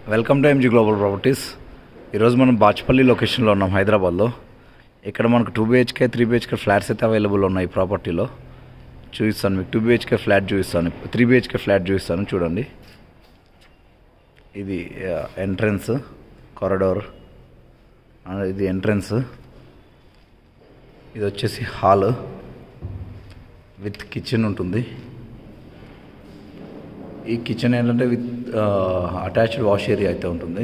Welcome to MG global properties. ఈరోజు మనం బాచ్పల్లి లొకేషన్లో ఉన్నాం హైదరాబాద్లో. ఇక్కడ మనకు 2 BHK 3 BHK ఫ్లాట్స్ అయితే అవైలబుల్ ఉన్నాయి. ఈ ప్రాపర్టీలో చూపిస్తాను మీకు. 2 BHK ఫ్లాట్ చూపిస్తాను, 3 BHK ఫ్లాట్ చూపిస్తాను. చూడండి, ఇది ఎంట్రన్స్ కారిడార్, ఇది ఎంట్రన్స్, ఇది వచ్చేసి హాల్ విత్ కిచెన్ ఉంటుంది. ఈ కిచెన్ ఏంటంటే విత్ అటాచ్డ్ వాష్ ఏరియా అయితే ఉంటుంది.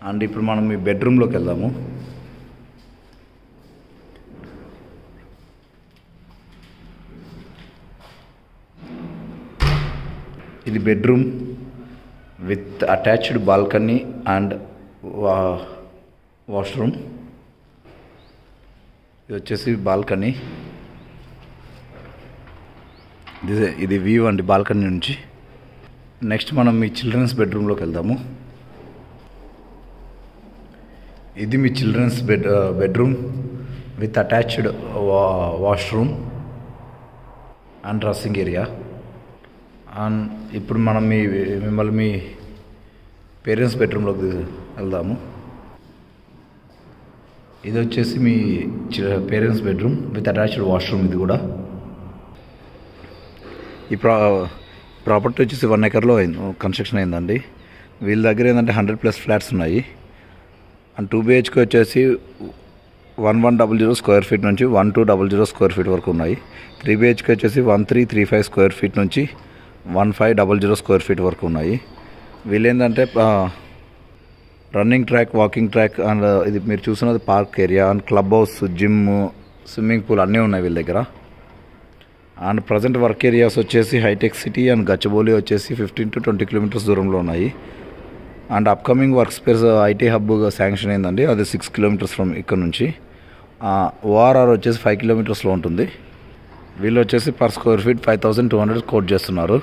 అండ్ ఇప్పుడు మనం ఈ బెడ్రూమ్లోకి వెళ్దాము. ఇది bedroom with attached balcony and washroom. ఇది వచ్చేసి బాల్కనీ, ఇది వ్యూ అండి బాల్కనీ నుంచి. నెక్స్ట్ మనం మీ చిల్డ్రన్స్ బెడ్రూమ్లోకి వెళ్దాము. ఇది మీ children's bedroom with attached washroom and dressing area. And ఇప్పుడు మనం మిమ్మల్ని మీ పేరెంట్స్ బెడ్రూమ్లోకి వెళ్దాము. ఇది వచ్చేసి మీ parents bedroom with attached washroom. ఇది కూడా ఈ ప్రాపర్టీ వచ్చేసి 1 acreలో కన్స్ట్రక్షన్ అయిందండి. వీళ్ళ దగ్గర ఏంటంటే 100+ ఫ్లాట్స్ ఉన్నాయి. అండ్ 2 BHK వచ్చేసి 1100 స్క్వేర్ ఫీట్ నుంచి 1200 స్క్వేర్ ఫీట్ వరకు ఉన్నాయి. 3 BHK వచ్చేసి 1335 స్క్వేర్ ఫీట్ నుంచి 1500 స్క్వేర్ ఫీట్ వరకు ఉన్నాయి. వీళ్ళు ఏంటంటే running track, walking track and ఇది మీరు చూస్తున్నది park area and club house, gym, swimming pool అన్నీ ఉన్నాయి వీళ్ళ దగ్గర. అండ్ ప్రజెంట్ వర్క్ ఏరియాస్ వచ్చేసి హైటెక్ సిటీ అండ్ గచ్చిబౌలి వచ్చేసి 15 to 20 kilometers దూరంలో ఉన్నాయి. And upcoming work space IT hub sanction అయిందండి, అది 6 kilometers ఫ్రమ్ ఇక్కడ నుంచి. ఓఆర్ఆర్ వచ్చేసి 5 kilometersలో ఉంటుంది. వీళ్ళు వచ్చేసి పర్ స్క్వేర్ ఫీట్ 5200 కోట్ చేస్తున్నారు.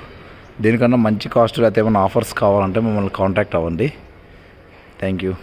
దీనికన్నా మంచి కాస్ట్ అయితే ఏమైనా ఆఫర్స్ కావాలంటే మమ్మల్ని కాంటాక్ట్ అవ్వండి. Thank you.